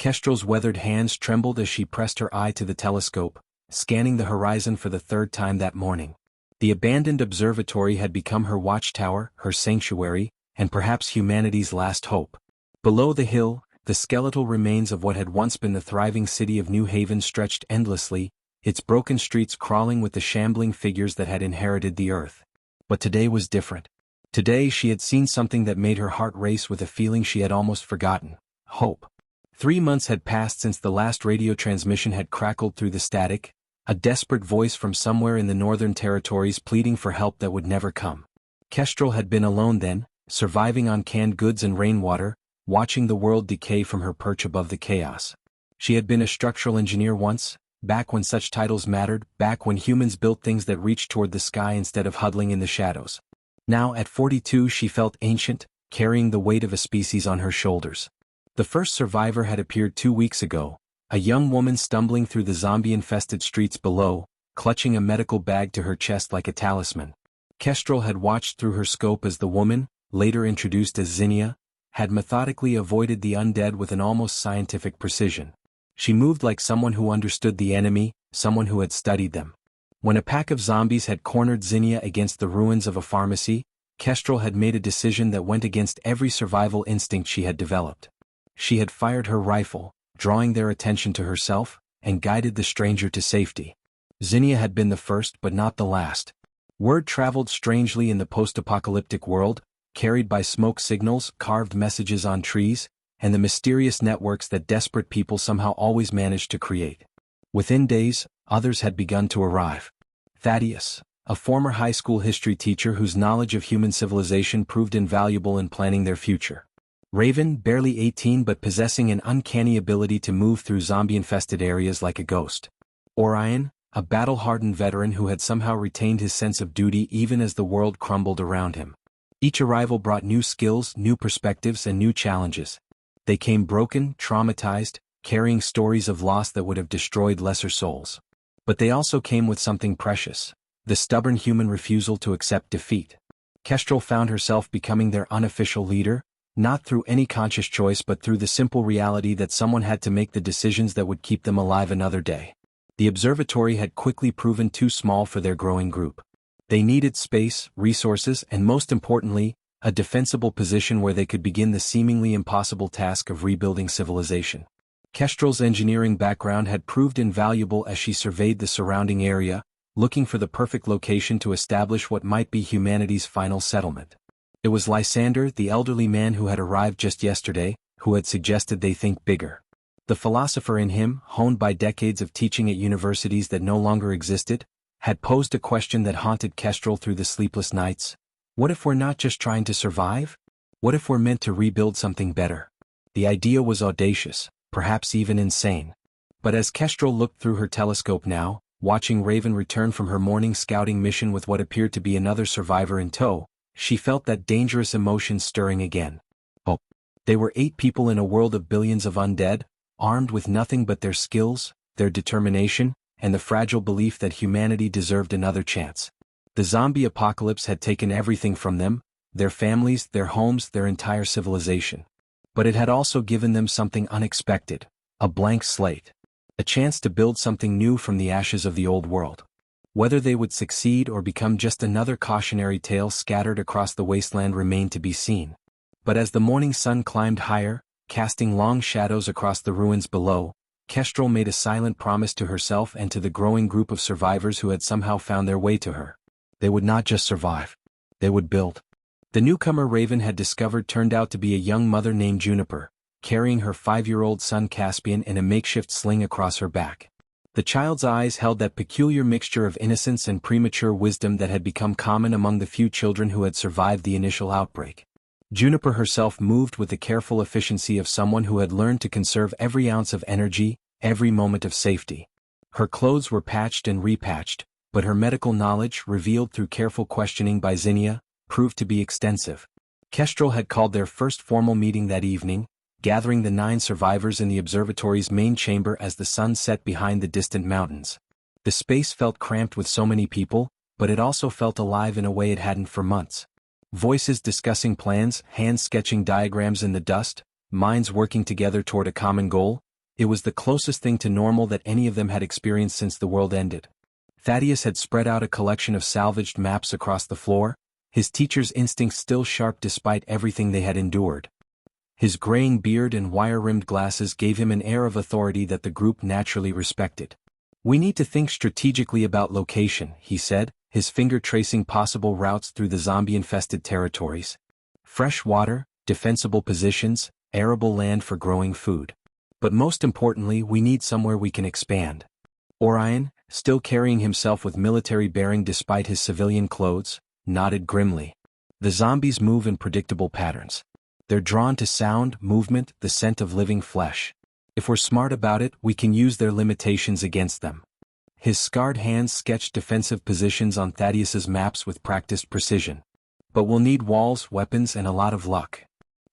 Kestrel's weathered hands trembled as she pressed her eye to the telescope, scanning the horizon for the third time that morning. The abandoned observatory had become her watchtower, her sanctuary, and perhaps humanity's last hope. Below the hill, the skeletal remains of what had once been the thriving city of New Haven stretched endlessly, its broken streets crawling with the shambling figures that had inherited the earth. But today was different. Today she had seen something that made her heart race with a feeling she had almost forgotten: hope. 3 months had passed since the last radio transmission had crackled through the static, a desperate voice from somewhere in the Northern Territories pleading for help that would never come. Kestrel had been alone then, surviving on canned goods and rainwater, watching the world decay from her perch above the chaos. She had been a structural engineer once, back when such titles mattered, back when humans built things that reached toward the sky instead of huddling in the shadows. Now at 42 she felt ancient, carrying the weight of a species on her shoulders. The first survivor had appeared 2 weeks ago, a young woman stumbling through the zombie-infested streets below, clutching a medical bag to her chest like a talisman. Kestrel had watched through her scope as the woman, later introduced as Zinnia, had methodically avoided the undead with an almost scientific precision. She moved like someone who understood the enemy, someone who had studied them. When a pack of zombies had cornered Zinnia against the ruins of a pharmacy, Kestrel had made a decision that went against every survival instinct she had developed. She had fired her rifle, drawing their attention to herself, and guided the stranger to safety. Zinnia had been the first but not the last. Word traveled strangely in the post-apocalyptic world, carried by smoke signals, carved messages on trees, and the mysterious networks that desperate people somehow always managed to create. Within days, others had begun to arrive. Thaddeus, a former high school history teacher whose knowledge of human civilization proved invaluable in planning their future. Raven, barely 18 but possessing an uncanny ability to move through zombie-infested areas like a ghost. Orion, a battle-hardened veteran who had somehow retained his sense of duty even as the world crumbled around him. Each arrival brought new skills, new perspectives, and new challenges. They came broken, traumatized, carrying stories of loss that would have destroyed lesser souls. But they also came with something precious: the stubborn human refusal to accept defeat. Kestrel found herself becoming their unofficial leader, not through any conscious choice but through the simple reality that someone had to make the decisions that would keep them alive another day. The observatory had quickly proven too small for their growing group. They needed space, resources, and most importantly, a defensible position where they could begin the seemingly impossible task of rebuilding civilization. Kestrel's engineering background had proved invaluable as she surveyed the surrounding area, looking for the perfect location to establish what might be humanity's final settlement. It was Lysander, the elderly man who had arrived just yesterday, who had suggested they think bigger. The philosopher in him, honed by decades of teaching at universities that no longer existed, had posed a question that haunted Kestrel through the sleepless nights. What if we're not just trying to survive? What if we're meant to rebuild something better? The idea was audacious, perhaps even insane. But as Kestrel looked through her telescope now, watching Raven return from her morning scouting mission with what appeared to be another survivor in tow, she felt that dangerous emotion stirring again. Oh. They were 8 people in a world of billions of undead, armed with nothing but their skills, their determination, and the fragile belief that humanity deserved another chance. The zombie apocalypse had taken everything from them, their families, their homes, their entire civilization. But it had also given them something unexpected: a blank slate. A chance to build something new from the ashes of the old world. Whether they would succeed or become just another cautionary tale scattered across the wasteland remained to be seen. But as the morning sun climbed higher, casting long shadows across the ruins below, Kestrel made a silent promise to herself and to the growing group of survivors who had somehow found their way to her. They would not just survive. They would build. The newcomer Raven had discovered turned out to be a young mother named Juniper, carrying her 5-year-old son Caspian in a makeshift sling across her back. The child's eyes held that peculiar mixture of innocence and premature wisdom that had become common among the few children who had survived the initial outbreak. Juniper herself moved with the careful efficiency of someone who had learned to conserve every ounce of energy, every moment of safety. Her clothes were patched and repatched, but her medical knowledge, revealed through careful questioning by Zinnia, proved to be extensive. Kestrel had called their first formal meeting that evening, gathering the 9 survivors in the observatory's main chamber as the sun set behind the distant mountains. The space felt cramped with so many people, but it also felt alive in a way it hadn't for months. Voices discussing plans, hands sketching diagrams in the dust, minds working together toward a common goal, It was the closest thing to normal that any of them had experienced since the world ended. Thaddeus had spread out a collection of salvaged maps across the floor, his teacher's instincts still sharp despite everything they had endured. His graying beard and wire-rimmed glasses gave him an air of authority that the group naturally respected. "We need to think strategically about location," he said, his finger tracing possible routes through the zombie-infested territories. "Fresh water, defensible positions, arable land for growing food. But most importantly, we need somewhere we can expand." Orion, still carrying himself with military bearing despite his civilian clothes, nodded grimly. "The zombies move in predictable patterns. They're drawn to sound, movement, the scent of living flesh. If we're smart about it, we can use their limitations against them." His scarred hands sketched defensive positions on Thaddeus's maps with practiced precision. "But we'll need walls, weapons, and a lot of luck."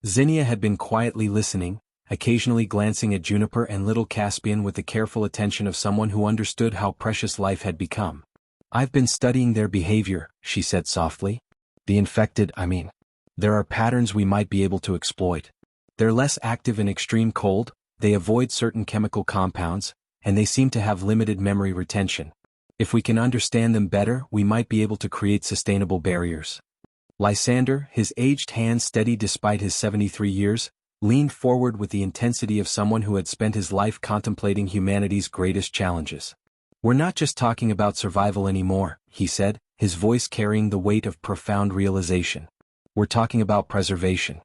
Zinnia had been quietly listening, occasionally glancing at Juniper and little Caspian with the careful attention of someone who understood how precious life had become. "I've been studying their behavior," she said softly. "The infected, I mean. There are patterns we might be able to exploit. They're less active in extreme cold, they avoid certain chemical compounds, and they seem to have limited memory retention. If we can understand them better, we might be able to create sustainable barriers." Lysander, his aged hands steady despite his 73 years, leaned forward with the intensity of someone who had spent his life contemplating humanity's greatest challenges. "We're not just talking about survival anymore," he said, his voice carrying the weight of profound realization. "We're talking about preservation.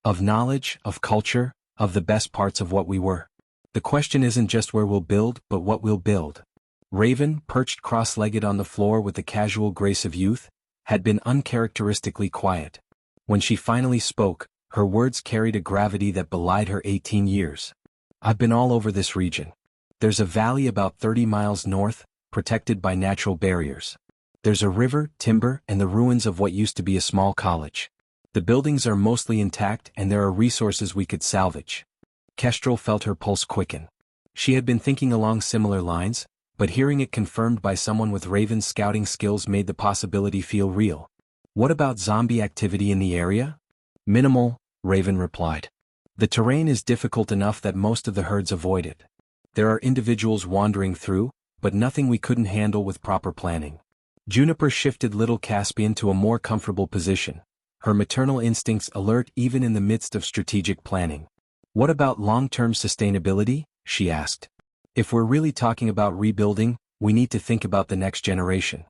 Of knowledge, of culture, of the best parts of what we were. The question isn't just where we'll build, but what we'll build." Raven, perched cross-legged on the floor with the casual grace of youth, had been uncharacteristically quiet. When she finally spoke, her words carried a gravity that belied her 18 years. "I've been all over this region. There's a valley about 30 miles north, protected by natural barriers. There's a river, timber, and the ruins of what used to be a small college. The buildings are mostly intact and there are resources we could salvage." Kestrel felt her pulse quicken. She had been thinking along similar lines, but hearing it confirmed by someone with Raven's scouting skills made the possibility feel real. "What about zombie activity in the area?" "Minimal," Raven replied. "The terrain is difficult enough that most of the herds avoid it. There are individuals wandering through, but nothing we couldn't handle with proper planning." Juniper shifted little Caspian to a more comfortable position, her maternal instincts alert even in the midst of strategic planning. "What about long-term sustainability?" she asked. "If we're really talking about rebuilding, we need to think about the next generation.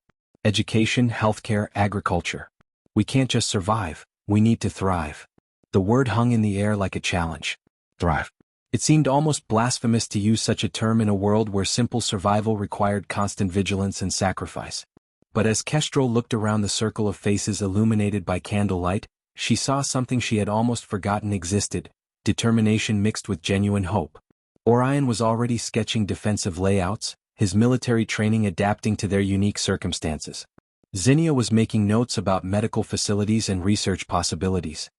Education, healthcare, agriculture. We can't just survive, we need to thrive." The word hung in the air like a challenge. Thrive. It seemed almost blasphemous to use such a term in a world where simple survival required constant vigilance and sacrifice. But as Kestrel looked around the circle of faces illuminated by candlelight, she saw something she had almost forgotten existed: determination mixed with genuine hope. Orion was already sketching defensive layouts, his military training adapting to their unique circumstances. Zinnia was making notes about medical facilities and research possibilities.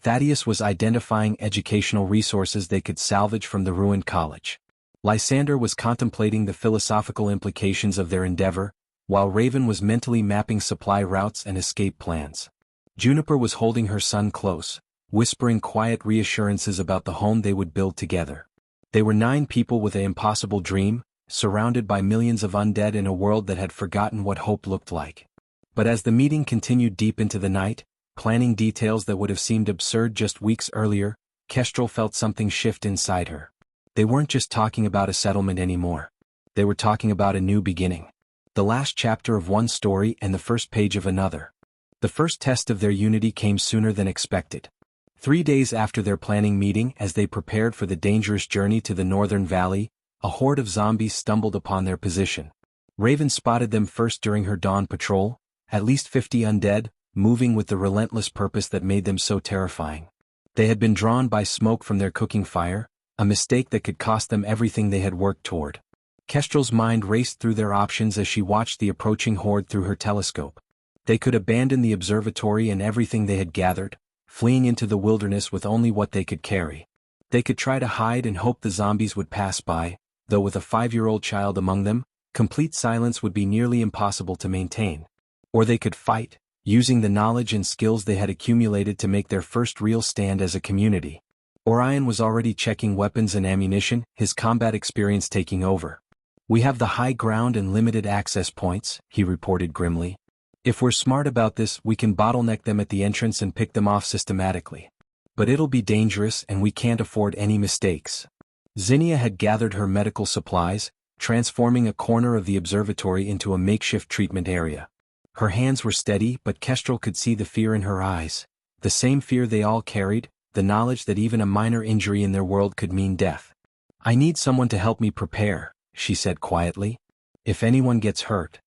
Thaddeus was identifying educational resources they could salvage from the ruined college. Lysander was contemplating the philosophical implications of their endeavor, while Raven was mentally mapping supply routes and escape plans. Juniper was holding her son close, whispering quiet reassurances about the home they would build together. They were 9 people with an impossible dream, surrounded by millions of undead in a world that had forgotten what hope looked like. But as the meeting continued deep into the night, planning details that would have seemed absurd just weeks earlier, Kestrel felt something shift inside her. They weren't just talking about a settlement anymore. They were talking about a new beginning. The last chapter of one story and the first page of another. The first test of their unity came sooner than expected. 3 days after their planning meeting, as they prepared for the dangerous journey to the northern valley, a horde of zombies stumbled upon their position. Raven spotted them first during her dawn patrol, at least 50 undead, moving with the relentless purpose that made them so terrifying. They had been drawn by smoke from their cooking fire, a mistake that could cost them everything they had worked toward. Kestrel's mind raced through their options as she watched the approaching horde through her telescope. They could abandon the observatory and everything they had gathered, fleeing into the wilderness with only what they could carry. They could try to hide and hope the zombies would pass by, though with a 5-year-old child among them, complete silence would be nearly impossible to maintain. Or they could fight, using the knowledge and skills they had accumulated to make their first real stand as a community. Orion was already checking weapons and ammunition, his combat experience taking over. "We have the high ground and limited access points," he reported grimly. "If we're smart about this, we can bottleneck them at the entrance and pick them off systematically. But it'll be dangerous and we can't afford any mistakes." Zinnia had gathered her medical supplies, transforming a corner of the observatory into a makeshift treatment area. Her hands were steady, but Kestrel could see the fear in her eyes. The same fear they all carried, the knowledge that even a minor injury in their world could mean death. "I need someone to help me prepare," she said quietly. "If anyone gets hurt."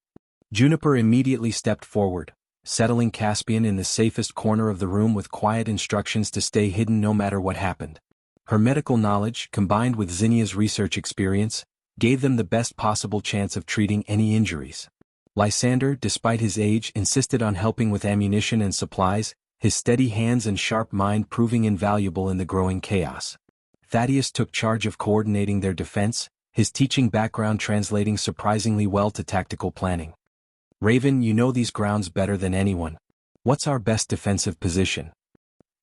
Juniper immediately stepped forward, settling Caspian in the safest corner of the room with quiet instructions to stay hidden no matter what happened. Her medical knowledge, combined with Zinnia's research experience, gave them the best possible chance of treating any injuries. Lysander, despite his age, insisted on helping with ammunition and supplies, his steady hands and sharp mind proving invaluable in the growing chaos. Thaddeus took charge of coordinating their defense, his teaching background translating surprisingly well to tactical planning. "Raven, you know these grounds better than anyone. What's our best defensive position?"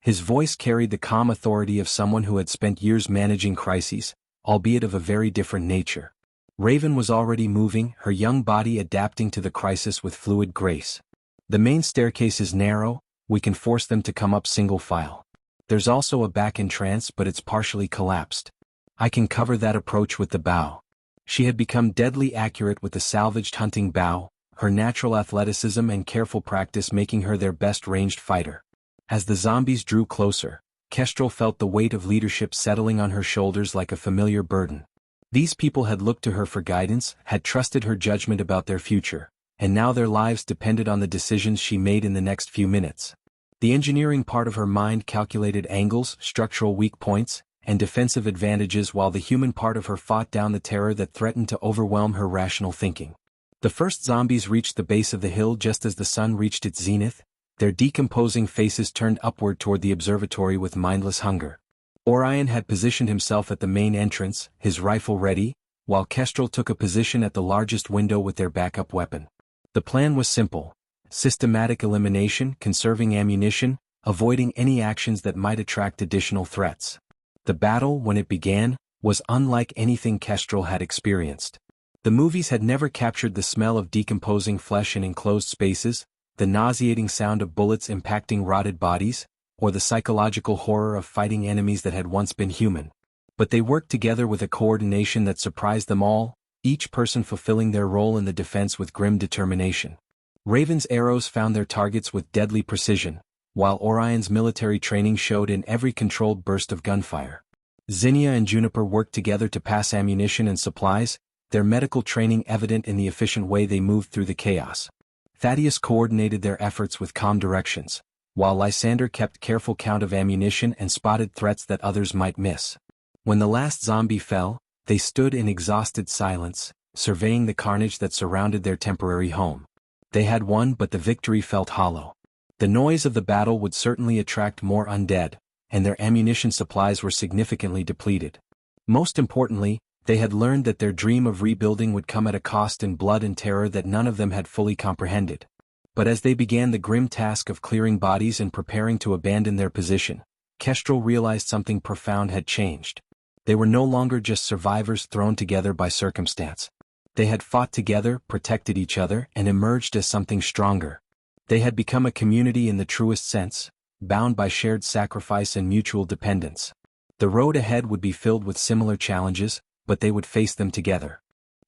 His voice carried the calm authority of someone who had spent years managing crises, albeit of a very different nature. Raven was already moving, her young body adapting to the crisis with fluid grace. "The main staircase is narrow, we can force them to come up single file. There's also a back entrance, but it's partially collapsed. I can cover that approach with the bow." She had become deadly accurate with the salvaged hunting bow, her natural athleticism and careful practice making her their best ranged fighter. As the zombies drew closer, Kestrel felt the weight of leadership settling on her shoulders like a familiar burden. These people had looked to her for guidance, had trusted her judgment about their future, and now their lives depended on the decisions she made in the next few minutes. The engineering part of her mind calculated angles, structural weak points, and defensive advantages, while the human part of her fought down the terror that threatened to overwhelm her rational thinking. The first zombies reached the base of the hill just as the sun reached its zenith, their decomposing faces turned upward toward the observatory with mindless hunger. Orion had positioned himself at the main entrance, his rifle ready, while Kestrel took a position at the largest window with their backup weapon. The plan was simple: systematic elimination, conserving ammunition, avoiding any actions that might attract additional threats. The battle, when it began, was unlike anything Kestrel had experienced. The movies had never captured the smell of decomposing flesh in enclosed spaces, the nauseating sound of bullets impacting rotted bodies, or the psychological horror of fighting enemies that had once been human. But they worked together with a coordination that surprised them all, each person fulfilling their role in the defense with grim determination. Raven's arrows found their targets with deadly precision, while Orion's military training showed in every controlled burst of gunfire. Zinnia and Juniper worked together to pass ammunition and supplies, their medical training evident in the efficient way they moved through the chaos. Thaddeus coordinated their efforts with calm directions, while Lysander kept careful count of ammunition and spotted threats that others might miss. When the last zombie fell, they stood in exhausted silence, surveying the carnage that surrounded their temporary home. They had won, but the victory felt hollow. The noise of the battle would certainly attract more undead, and their ammunition supplies were significantly depleted. Most importantly, they had learned that their dream of rebuilding would come at a cost in blood and terror that none of them had fully comprehended. But as they began the grim task of clearing bodies and preparing to abandon their position, Kestrel realized something profound had changed. They were no longer just survivors thrown together by circumstance. They had fought together, protected each other, and emerged as something stronger. They had become a community in the truest sense, bound by shared sacrifice and mutual dependence. The road ahead would be filled with similar challenges, but they would face them together.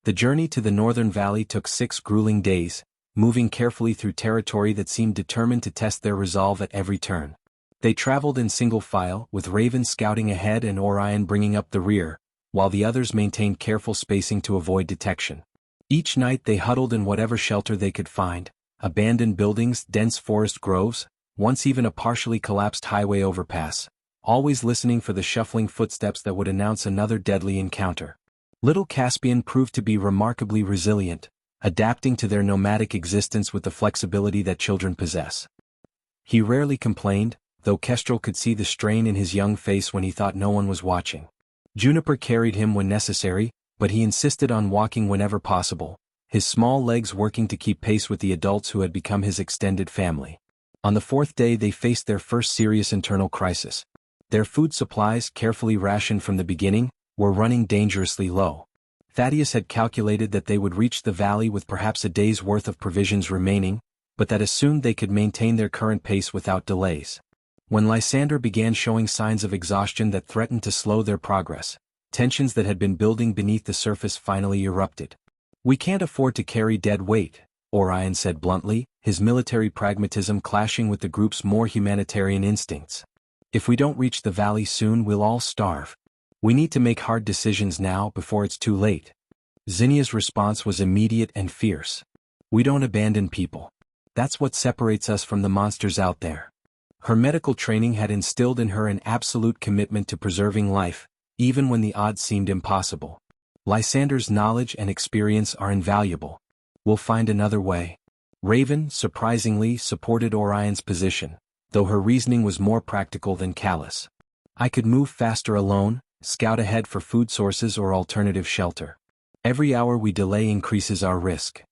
The journey to the northern valley took 6 grueling days, moving carefully through territory that seemed determined to test their resolve at every turn. They traveled in single file, with Raven scouting ahead and Orion bringing up the rear, while the others maintained careful spacing to avoid detection. Each night they huddled in whatever shelter they could find, abandoned buildings, dense forest groves, once even a partially collapsed highway overpass, always listening for the shuffling footsteps that would announce another deadly encounter. Little Caspian proved to be remarkably resilient, adapting to their nomadic existence with the flexibility that children possess. He rarely complained, though Kestrel could see the strain in his young face when he thought no one was watching. Juniper carried him when necessary, but he insisted on walking whenever possible, his small legs working to keep pace with the adults who had become his extended family. On the 4th day they faced their first serious internal crisis. Their food supplies, carefully rationed from the beginning, were running dangerously low. Thaddeus had calculated that they would reach the valley with perhaps a day's worth of provisions remaining, but that assumed they could maintain their current pace without delays. When Lysander began showing signs of exhaustion that threatened to slow their progress, tensions that had been building beneath the surface finally erupted. "We can't afford to carry dead weight," Orion said bluntly, his military pragmatism clashing with the group's more humanitarian instincts. "If we don't reach the valley soon, we'll all starve. We need to make hard decisions now before it's too late." Zinnia's response was immediate and fierce. "We don't abandon people. That's what separates us from the monsters out there." Her medical training had instilled in her an absolute commitment to preserving life, even when the odds seemed impossible. "Lysander's knowledge and experience are invaluable. We'll find another way." Raven, surprisingly, supported Orion's position, though her reasoning was more practical than callous. "I could move faster alone, scout ahead for food sources or alternative shelter. Every hour we delay increases our risk."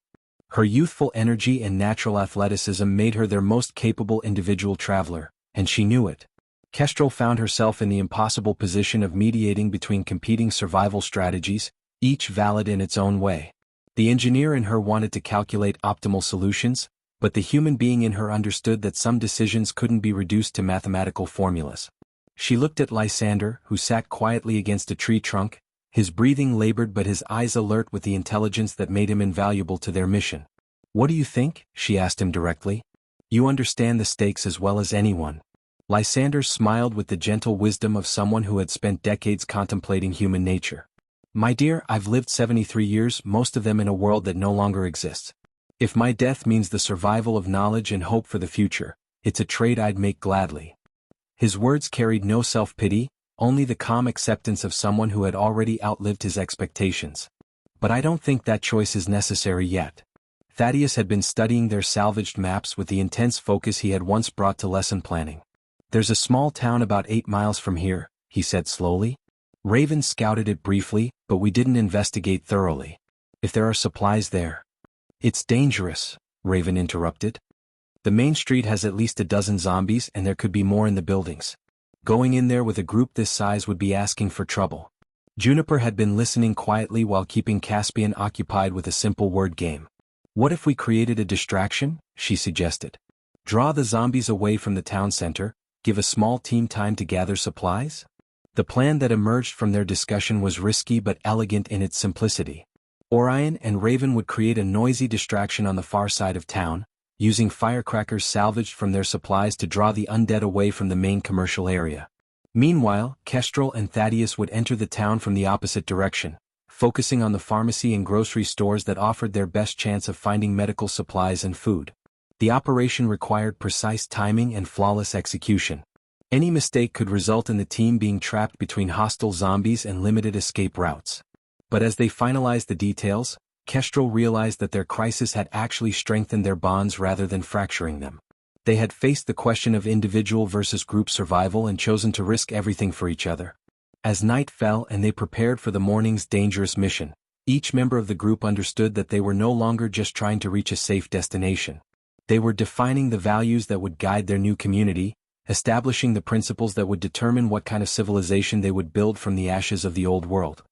Her youthful energy and natural athleticism made her their most capable individual traveler, and she knew it. Kestrel found herself in the impossible position of mediating between competing survival strategies, each valid in its own way. The engineer in her wanted to calculate optimal solutions, but the human being in her understood that some decisions couldn't be reduced to mathematical formulas. She looked at Lysander, who sat quietly against a tree trunk, his breathing labored but his eyes alert with the intelligence that made him invaluable to their mission. "What do you think?" she asked him directly. "You understand the stakes as well as anyone." Lysander smiled with the gentle wisdom of someone who had spent decades contemplating human nature. "My dear, I've lived 73 years, most of them in a world that no longer exists. If my death means the survival of knowledge and hope for the future, it's a trade I'd make gladly." His words carried no self-pity, only the calm acceptance of someone who had already outlived his expectations. "But I don't think that choice is necessary yet." Thaddeus had been studying their salvaged maps with the intense focus he had once brought to lesson planning. "There's a small town about 8 miles from here," he said slowly. "Raven scouted it briefly, but we didn't investigate thoroughly. If there are supplies there—" "It's dangerous," Raven interrupted. "The main street has at least a dozen zombies and there could be more in the buildings. Going in there with a group this size would be asking for trouble." Juniper had been listening quietly while keeping Caspian occupied with a simple word game. "What if we created a distraction?" she suggested. "Draw the zombies away from the town center, give a small team time to gather supplies?" The plan that emerged from their discussion was risky but elegant in its simplicity. Orion and Raven would create a noisy distraction on the far side of town, using firecrackers salvaged from their supplies to draw the undead away from the main commercial area. Meanwhile, Kestrel and Thaddeus would enter the town from the opposite direction, focusing on the pharmacy and grocery stores that offered their best chance of finding medical supplies and food. The operation required precise timing and flawless execution. Any mistake could result in the team being trapped between hostile zombies and limited escape routes. But as they finalized the details, Kestrel realized that their crisis had actually strengthened their bonds rather than fracturing them. They had faced the question of individual versus group survival and chosen to risk everything for each other. As night fell and they prepared for the morning's dangerous mission, each member of the group understood that they were no longer just trying to reach a safe destination. They were defining the values that would guide their new community, establishing the principles that would determine what kind of civilization they would build from the ashes of the old world.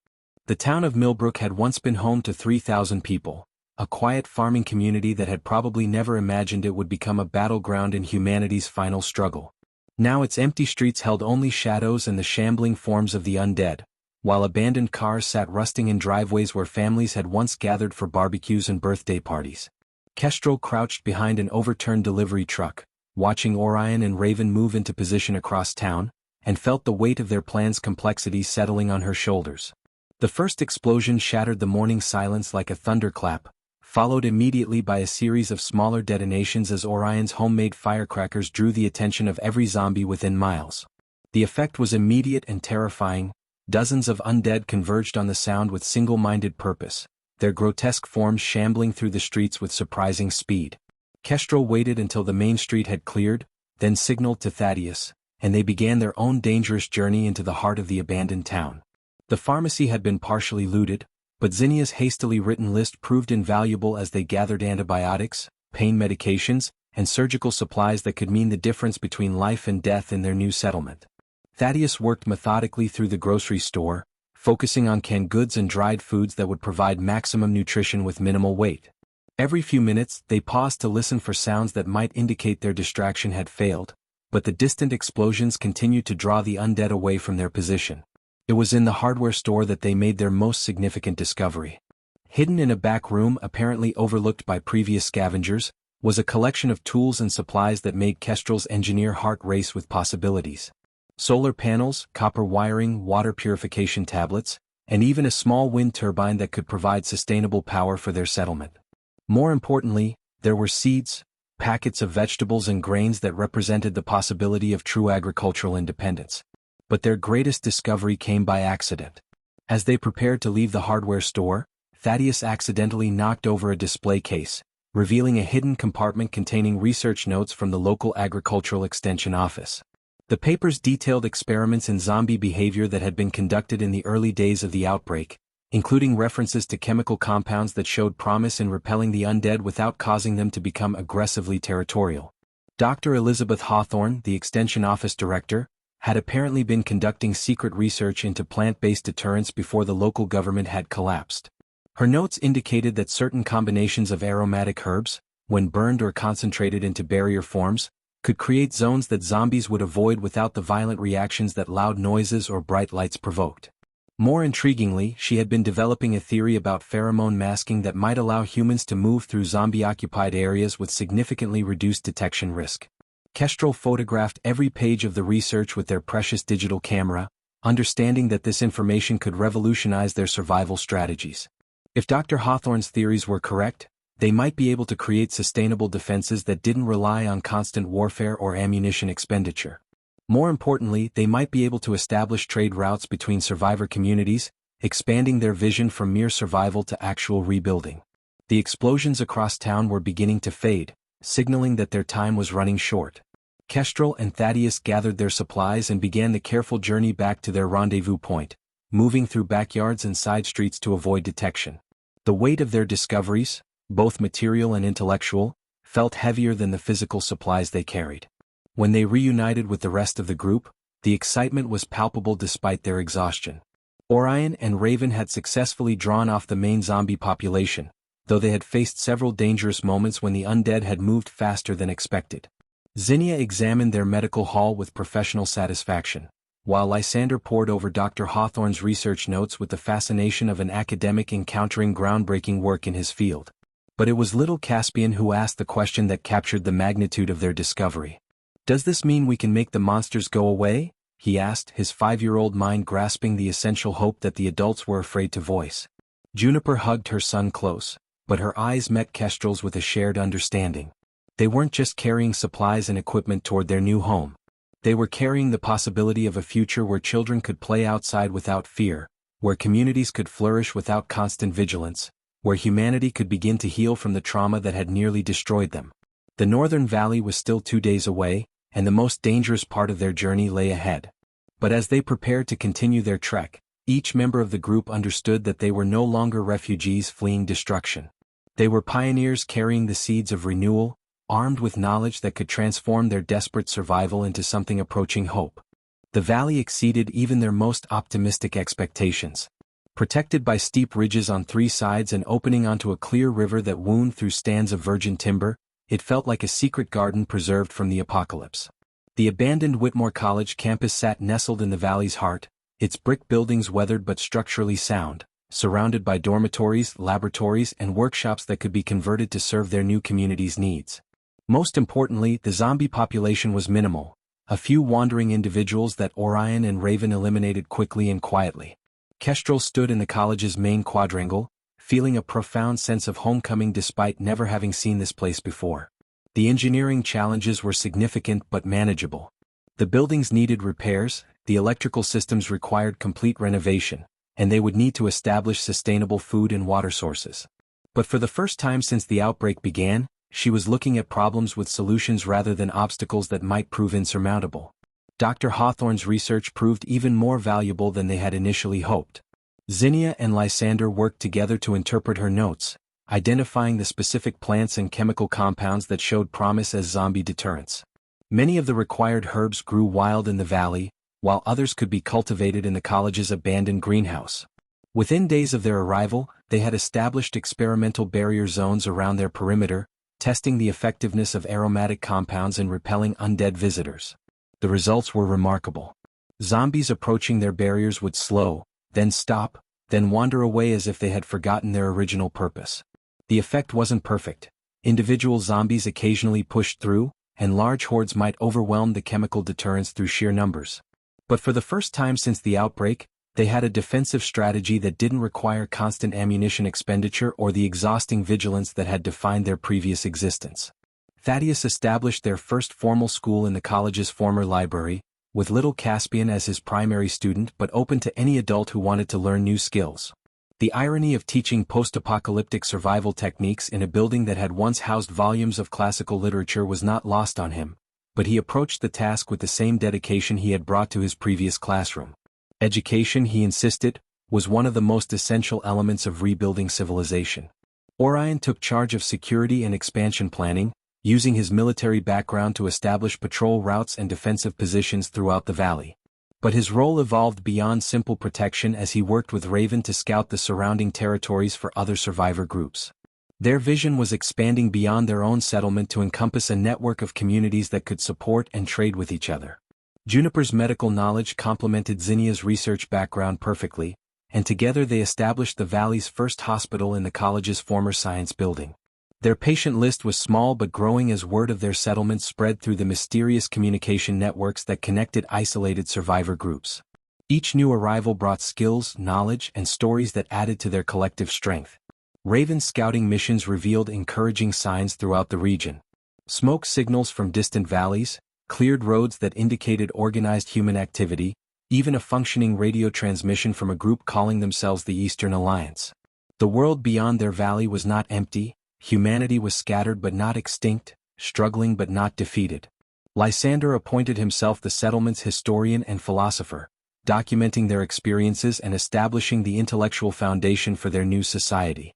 The town of Millbrook had once been home to 3,000 people, a quiet farming community that had probably never imagined it would become a battleground in humanity's final struggle. Now its empty streets held only shadows and the shambling forms of the undead, while abandoned cars sat rusting in driveways where families had once gathered for barbecues and birthday parties. Kestrel crouched behind an overturned delivery truck, watching Orion and Raven move into position across town, and felt the weight of their plan's complexity settling on her shoulders. The first explosion shattered the morning silence like a thunderclap, followed immediately by a series of smaller detonations as Orion's homemade firecrackers drew the attention of every zombie within miles. The effect was immediate and terrifying. Dozens of undead converged on the sound with single-minded purpose, their grotesque forms shambling through the streets with surprising speed. Kestrel waited until the main street had cleared, then signaled to Thaddeus, and they began their own dangerous journey into the heart of the abandoned town. The pharmacy had been partially looted, but Zinnia's hastily written list proved invaluable as they gathered antibiotics, pain medications, and surgical supplies that could mean the difference between life and death in their new settlement. Thaddeus worked methodically through the grocery store, focusing on canned goods and dried foods that would provide maximum nutrition with minimal weight. Every few minutes, they paused to listen for sounds that might indicate their distraction had failed, but the distant explosions continued to draw the undead away from their position. It was in the hardware store that they made their most significant discovery. Hidden in a back room apparently overlooked by previous scavengers, was a collection of tools and supplies that made Kestrel's engineer heart race with possibilities. Solar panels, copper wiring, water purification tablets, and even a small wind turbine that could provide sustainable power for their settlement. More importantly, there were seeds, packets of vegetables and grains that represented the possibility of true agricultural independence. But their greatest discovery came by accident. As they prepared to leave the hardware store, Thaddeus accidentally knocked over a display case, revealing a hidden compartment containing research notes from the local agricultural extension office. The papers detailed experiments in zombie behavior that had been conducted in the early days of the outbreak, including references to chemical compounds that showed promise in repelling the undead without causing them to become aggressively territorial. Dr. Elizabeth Hawthorne, the extension office director, had apparently been conducting secret research into plant-based deterrents before the local government had collapsed. Her notes indicated that certain combinations of aromatic herbs, when burned or concentrated into barrier forms, could create zones that zombies would avoid without the violent reactions that loud noises or bright lights provoked. More intriguingly, she had been developing a theory about pheromone masking that might allow humans to move through zombie-occupied areas with significantly reduced detection risk. Kestrel photographed every page of the research with their precious digital camera, understanding that this information could revolutionize their survival strategies. If Dr. Hawthorne's theories were correct, they might be able to create sustainable defenses that didn't rely on constant warfare or ammunition expenditure. More importantly, they might be able to establish trade routes between survivor communities, expanding their vision from mere survival to actual rebuilding. The explosions across town were beginning to fade, signaling that their time was running short. Kestrel and Thaddeus gathered their supplies and began the careful journey back to their rendezvous point, moving through backyards and side streets to avoid detection. The weight of their discoveries, both material and intellectual, felt heavier than the physical supplies they carried. When they reunited with the rest of the group, the excitement was palpable despite their exhaustion. Orion and Raven had successfully drawn off the main zombie population, though they had faced several dangerous moments when the undead had moved faster than expected. Zinnia examined their medical hall with professional satisfaction, while Lysander pored over Dr. Hawthorne's research notes with the fascination of an academic encountering groundbreaking work in his field. But it was little Caspian who asked the question that captured the magnitude of their discovery. "Does this mean we can make the monsters go away?" he asked, his 5-year-old mind grasping the essential hope that the adults were afraid to voice. Juniper hugged her son close, but her eyes met Kestrel's with a shared understanding. They weren't just carrying supplies and equipment toward their new home. They were carrying the possibility of a future where children could play outside without fear, where communities could flourish without constant vigilance, where humanity could begin to heal from the trauma that had nearly destroyed them. The Northern Valley was still 2 days away, and the most dangerous part of their journey lay ahead. But as they prepared to continue their trek, each member of the group understood that they were no longer refugees fleeing destruction. They were pioneers carrying the seeds of renewal, armed with knowledge that could transform their desperate survival into something approaching hope. The valley exceeded even their most optimistic expectations. Protected by steep ridges on 3 sides and opening onto a clear river that wound through stands of virgin timber, it felt like a secret garden preserved from the apocalypse. The abandoned Whitmore College campus sat nestled in the valley's heart, its brick buildings weathered but structurally sound, surrounded by dormitories, laboratories, and workshops that could be converted to serve their new community's needs. Most importantly, the zombie population was minimal, a few wandering individuals that Orion and Raven eliminated quickly and quietly. Kestrel stood in the college's main quadrangle, feeling a profound sense of homecoming despite never having seen this place before. The engineering challenges were significant but manageable. The buildings needed repairs, the electrical systems required complete renovation, and they would need to establish sustainable food and water sources. But for the first time since the outbreak began, she was looking at problems with solutions rather than obstacles that might prove insurmountable. Dr. Hawthorne's research proved even more valuable than they had initially hoped. Zinnia and Lysander worked together to interpret her notes, identifying the specific plants and chemical compounds that showed promise as zombie deterrents. Many of the required herbs grew wild in the valley, while others could be cultivated in the college's abandoned greenhouse. Within days of their arrival, they had established experimental barrier zones around their perimeter, testing the effectiveness of aromatic compounds in repelling undead visitors. The results were remarkable. Zombies approaching their barriers would slow, then stop, then wander away as if they had forgotten their original purpose. The effect wasn't perfect. Individual zombies occasionally pushed through, and large hordes might overwhelm the chemical deterrents through sheer numbers. But for the first time since the outbreak, they had a defensive strategy that didn't require constant ammunition expenditure or the exhausting vigilance that had defined their previous existence. Thaddeus established their first formal school in the college's former library, with little Caspian as his primary student but open to any adult who wanted to learn new skills. The irony of teaching post-apocalyptic survival techniques in a building that had once housed volumes of classical literature was not lost on him, but he approached the task with the same dedication he had brought to his previous classroom. Education, he insisted, was one of the most essential elements of rebuilding civilization. Orion took charge of security and expansion planning, using his military background to establish patrol routes and defensive positions throughout the valley. But his role evolved beyond simple protection as he worked with Raven to scout the surrounding territories for other survivor groups. Their vision was expanding beyond their own settlement to encompass a network of communities that could support and trade with each other. Juniper's medical knowledge complemented Zinnia's research background perfectly, and together they established the valley's first hospital in the college's former science building. Their patient list was small but growing as word of their settlement spread through the mysterious communication networks that connected isolated survivor groups. Each new arrival brought skills, knowledge, and stories that added to their collective strength. Raven's scouting missions revealed encouraging signs throughout the region. Smoke signals from distant valleys, cleared roads that indicated organized human activity, even a functioning radio transmission from a group calling themselves the Eastern Alliance. The world beyond their valley was not empty. Humanity was scattered but not extinct, struggling but not defeated. Lysander appointed himself the settlement's historian and philosopher, documenting their experiences and establishing the intellectual foundation for their new society.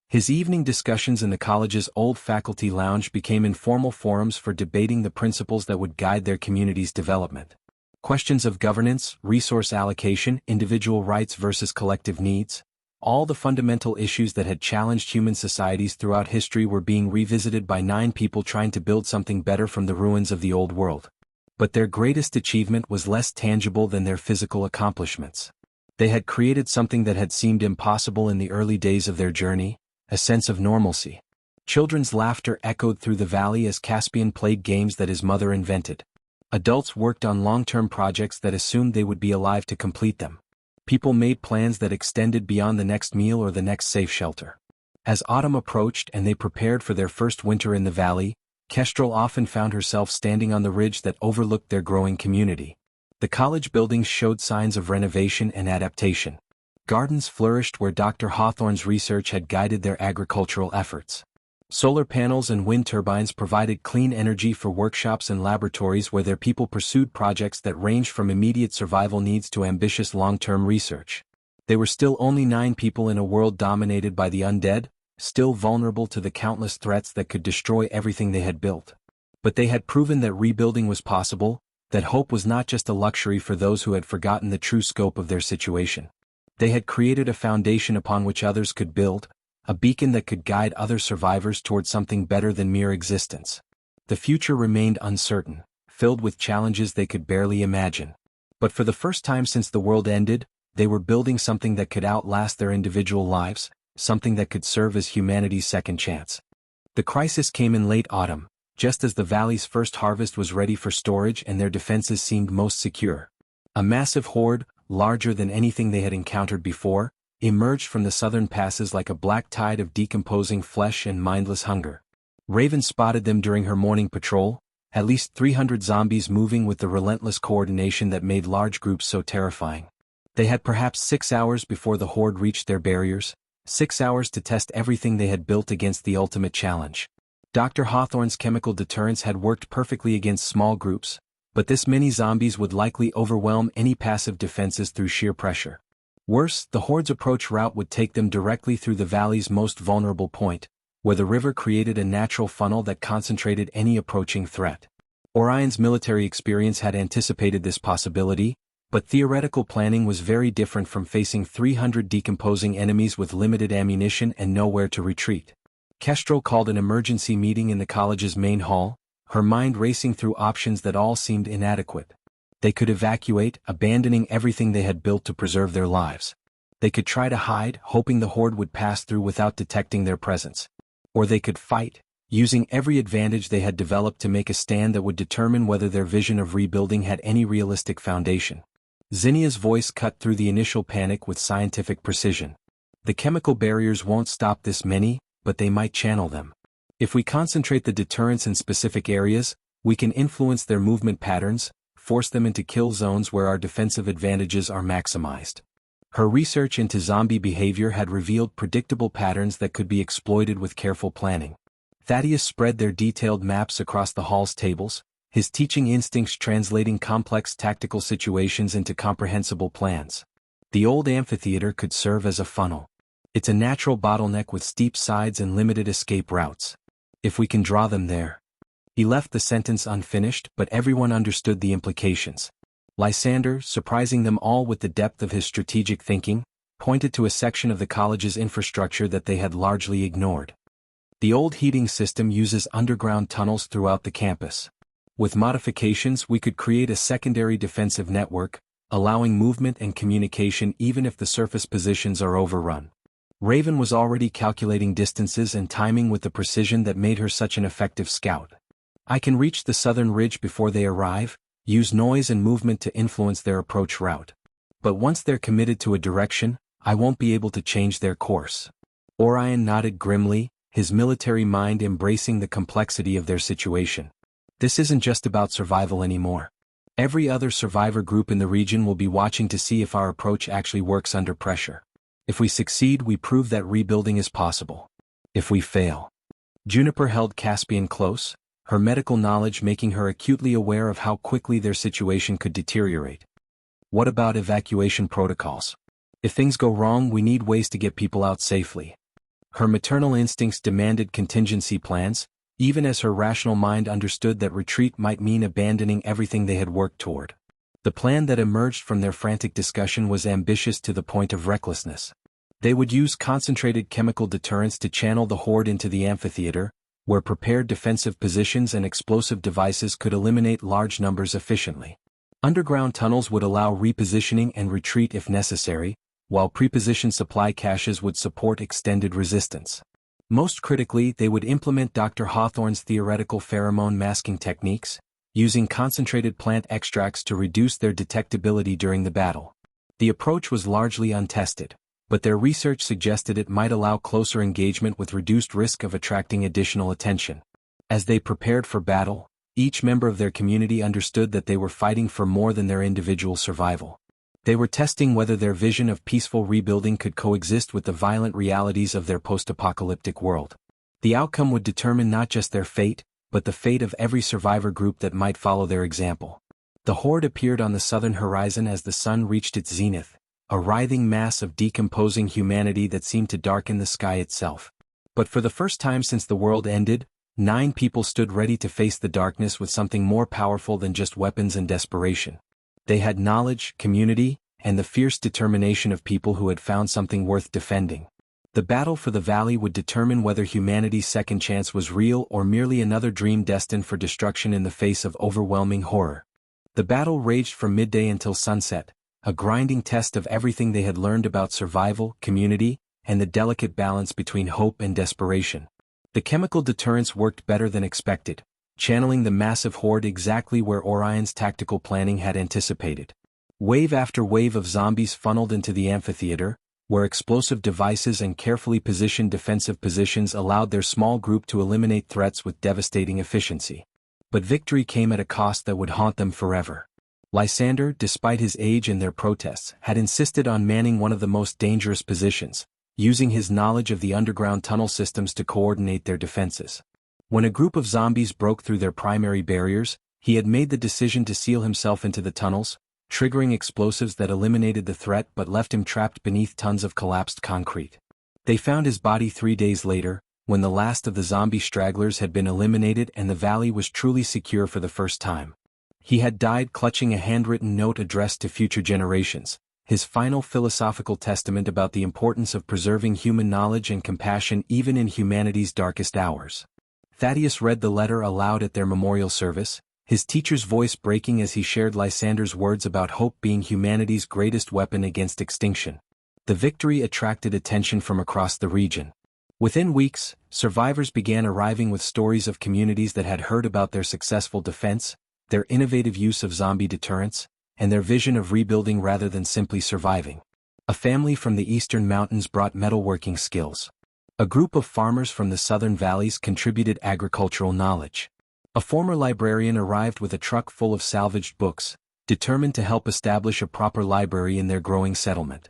His evening discussions in the college's old faculty lounge became informal forums for debating the principles that would guide their community's development. Questions of governance, resource allocation, individual rights versus collective needs, all the fundamental issues that had challenged human societies throughout history were being revisited by 9 people trying to build something better from the ruins of the old world. But their greatest achievement was less tangible than their physical accomplishments. They had created something that had seemed impossible in the early days of their journey, a sense of normalcy. Children's laughter echoed through the valley as Caspian played games that his mother invented. Adults worked on long-term projects that assumed they would be alive to complete them. People made plans that extended beyond the next meal or the next safe shelter. As autumn approached and they prepared for their first winter in the valley, Kestrel often found herself standing on the ridge that overlooked their growing community. The college buildings showed signs of renovation and adaptation. Gardens flourished where Dr. Hawthorne's research had guided their agricultural efforts. Solar panels and wind turbines provided clean energy for workshops and laboratories where their people pursued projects that ranged from immediate survival needs to ambitious long-term research. They were still only 9 people in a world dominated by the undead, still vulnerable to the countless threats that could destroy everything they had built. But they had proven that rebuilding was possible, that hope was not just a luxury for those who had forgotten the true scope of their situation. They had created a foundation upon which others could build, a beacon that could guide other survivors toward something better than mere existence. The future remained uncertain, filled with challenges they could barely imagine. But for the first time since the world ended, they were building something that could outlast their individual lives, something that could serve as humanity's second chance. The crisis came in late autumn, just as the valley's first harvest was ready for storage and their defenses seemed most secure. A massive horde, larger than anything they had encountered before, emerged from the southern passes like a black tide of decomposing flesh and mindless hunger. Raven spotted them during her morning patrol, at least 300 zombies moving with the relentless coordination that made large groups so terrifying. They had perhaps 6 hours before the horde reached their barriers, 6 hours to test everything they had built against the ultimate challenge. Dr. Hawthorne's chemical deterrents had worked perfectly against small groups, but this many zombies would likely overwhelm any passive defenses through sheer pressure. Worse, the horde's approach route would take them directly through the valley's most vulnerable point, where the river created a natural funnel that concentrated any approaching threat. Orion's military experience had anticipated this possibility, But theoretical planning was very different from facing 300 decomposing enemies with limited ammunition and nowhere to retreat. Kestrel called an emergency meeting in the college's main hall, her mind racing through options that all seemed inadequate. They could evacuate, abandoning everything they had built to preserve their lives. They could try to hide, hoping the horde would pass through without detecting their presence. Or they could fight, using every advantage they had developed to make a stand that would determine whether their vision of rebuilding had any realistic foundation. Zinnia's voice cut through the initial panic with scientific precision. The chemical barriers won't stop this many, but they might channel them. If we concentrate the deterrents in specific areas, we can influence their movement patterns, force them into kill zones where our defensive advantages are maximized. Her research into zombie behavior had revealed predictable patterns that could be exploited with careful planning. Thaddeus spread their detailed maps across the hall's tables, his teaching instincts translating complex tactical situations into comprehensible plans. The old amphitheater could serve as a funnel. It's a natural bottleneck with steep sides and limited escape routes. If we can draw them there. He left the sentence unfinished, but everyone understood the implications. Lysander, surprising them all with the depth of his strategic thinking, pointed to a section of the college's infrastructure that they had largely ignored. The old heating system uses underground tunnels throughout the campus. With modifications, we could create a secondary defensive network, allowing movement and communication even if the surface positions are overrun. Raven was already calculating distances and timing with the precision that made her such an effective scout. I can reach the southern ridge before they arrive, use noise and movement to influence their approach route. But once they're committed to a direction, I won't be able to change their course. Orion nodded grimly, his military mind embracing the complexity of their situation. This isn't just about survival anymore. Every other survivor group in the region will be watching to see if our approach actually works under pressure. If we succeed, we prove that rebuilding is possible. If we fail. Juniper held Caspian close, her medical knowledge making her acutely aware of how quickly their situation could deteriorate. What about evacuation protocols? If things go wrong, we need ways to get people out safely. Her maternal instincts demanded contingency plans, even as her rational mind understood that retreat might mean abandoning everything they had worked toward. The plan that emerged from their frantic discussion was ambitious to the point of recklessness. They would use concentrated chemical deterrents to channel the horde into the amphitheater, where prepared defensive positions and explosive devices could eliminate large numbers efficiently. Underground tunnels would allow repositioning and retreat if necessary, while prepositioned supply caches would support extended resistance. Most critically, they would implement Dr. Hawthorne's theoretical pheromone masking techniques, using concentrated plant extracts to reduce their detectability during the battle. The approach was largely untested, but their research suggested it might allow closer engagement with reduced risk of attracting additional attention. As they prepared for battle, each member of their community understood that they were fighting for more than their individual survival. They were testing whether their vision of peaceful rebuilding could coexist with the violent realities of their post-apocalyptic world. The outcome would determine not just their fate, but the fate of every survivor group that might follow their example. The horde appeared on the southern horizon as the sun reached its zenith, a writhing mass of decomposing humanity that seemed to darken the sky itself. But for the first time since the world ended, 9 people stood ready to face the darkness with something more powerful than just weapons and desperation. They had knowledge, community, and the fierce determination of people who had found something worth defending. The battle for the valley would determine whether humanity's second chance was real or merely another dream destined for destruction in the face of overwhelming horror. The battle raged from midday until sunset, a grinding test of everything they had learned about survival, community, and the delicate balance between hope and desperation. The chemical deterrents worked better than expected, channeling the massive horde exactly where Orion's tactical planning had anticipated. Wave after wave of zombies funneled into the amphitheater, where explosive devices and carefully positioned defensive positions allowed their small group to eliminate threats with devastating efficiency. But victory came at a cost that would haunt them forever. Lysander, despite his age and their protests, had insisted on manning one of the most dangerous positions, using his knowledge of the underground tunnel systems to coordinate their defenses. When a group of zombies broke through their primary barriers, he had made the decision to seal himself into the tunnels, triggering explosives that eliminated the threat but left him trapped beneath tons of collapsed concrete. They found his body 3 days later, when the last of the zombie stragglers had been eliminated and the valley was truly secure for the first time. He had died clutching a handwritten note addressed to future generations, his final philosophical testament about the importance of preserving human knowledge and compassion even in humanity's darkest hours. Thaddeus read the letter aloud at their memorial service, his teacher's voice breaking as he shared Lysander's words about hope being humanity's greatest weapon against extinction. The victory attracted attention from across the region. Within weeks, survivors began arriving with stories of communities that had heard about their successful defense, their innovative use of zombie deterrents, and their vision of rebuilding rather than simply surviving. A family from the eastern mountains brought metalworking skills. A group of farmers from the southern valleys contributed agricultural knowledge. A former librarian arrived with a truck full of salvaged books, determined to help establish a proper library in their growing settlement.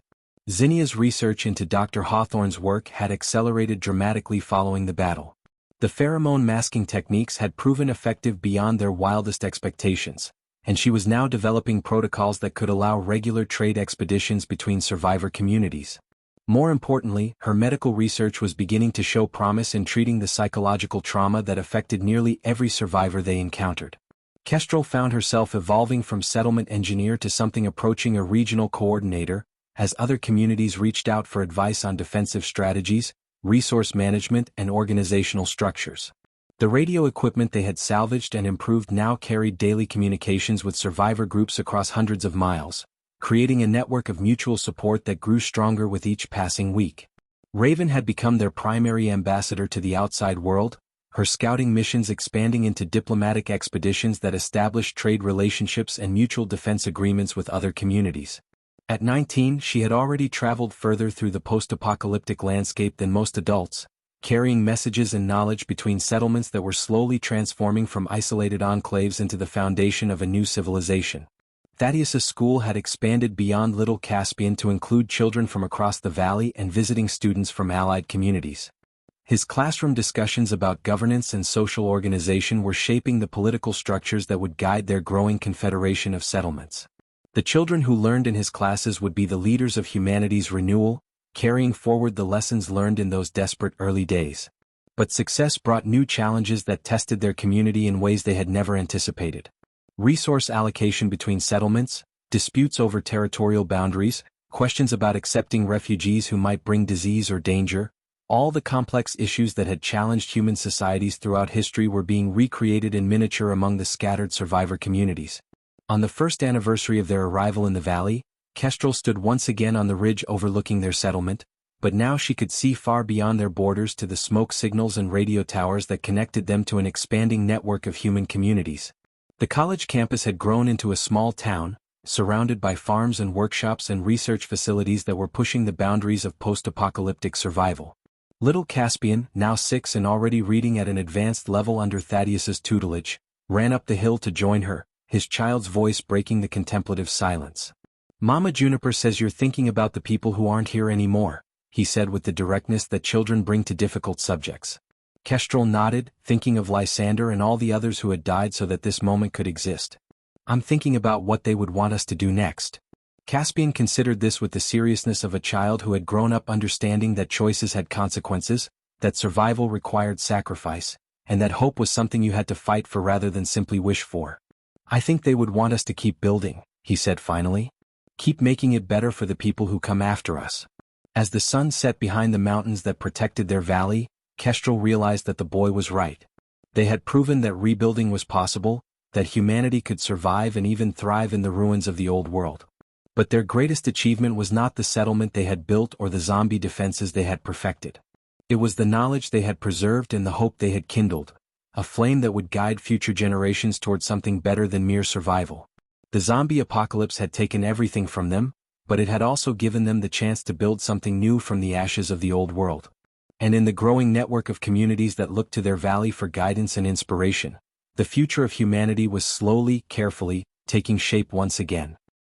Zinnia's research into Dr. Hawthorne's work had accelerated dramatically following the battle. The pheromone masking techniques had proven effective beyond their wildest expectations, and she was now developing protocols that could allow regular trade expeditions between survivor communities. More importantly, her medical research was beginning to show promise in treating the psychological trauma that affected nearly every survivor they encountered. Kestrel found herself evolving from settlement engineer to something approaching a regional coordinator, as other communities reached out for advice on defensive strategies, resource management, and organizational structures. The radio equipment they had salvaged and improved now carried daily communications with survivor groups across hundreds of miles, creating a network of mutual support that grew stronger with each passing week. Raven had become their primary ambassador to the outside world, her scouting missions expanding into diplomatic expeditions that established trade relationships and mutual defense agreements with other communities. At 19, she had already traveled further through the post-apocalyptic landscape than most adults, carrying messages and knowledge between settlements that were slowly transforming from isolated enclaves into the foundation of a new civilization. Thaddeus's school had expanded beyond Little Caspian to include children from across the valley and visiting students from allied communities. His classroom discussions about governance and social organization were shaping the political structures that would guide their growing confederation of settlements. The children who learned in his classes would be the leaders of humanity's renewal, carrying forward the lessons learned in those desperate early days. But success brought new challenges that tested their community in ways they had never anticipated. Resource allocation between settlements, disputes over territorial boundaries, questions about accepting refugees who might bring disease or danger, all the complex issues that had challenged human societies throughout history were being recreated in miniature among the scattered survivor communities. On the first anniversary of their arrival in the valley, Kestrel stood once again on the ridge overlooking their settlement, but now she could see far beyond their borders to the smoke signals and radio towers that connected them to an expanding network of human communities. The college campus had grown into a small town, surrounded by farms and workshops and research facilities that were pushing the boundaries of post-apocalyptic survival. Little Caspian, now 6 and already reading at an advanced level under Thaddeus's tutelage, ran up the hill to join her, his child's voice breaking the contemplative silence. "Mama Juniper says you're thinking about the people who aren't here anymore," he said with the directness that children bring to difficult subjects. Kestrel nodded, thinking of Lysander and all the others who had died so that this moment could exist. "I'm thinking about what they would want us to do next." Caspian considered this with the seriousness of a child who had grown up understanding that choices had consequences, that survival required sacrifice, and that hope was something you had to fight for rather than simply wish for. "I think they would want us to keep building," he said finally. "Keep making it better for the people who come after us." As the sun set behind the mountains that protected their valley, Kestrel realized that the boy was right. They had proven that rebuilding was possible, that humanity could survive and even thrive in the ruins of the old world. But their greatest achievement was not the settlement they had built or the zombie defenses they had perfected. It was the knowledge they had preserved and the hope they had kindled, a flame that would guide future generations toward something better than mere survival. The zombie apocalypse had taken everything from them, but it had also given them the chance to build something new from the ashes of the old world. And in the growing network of communities that looked to their valley for guidance and inspiration, the future of humanity was slowly, carefully, taking shape once again.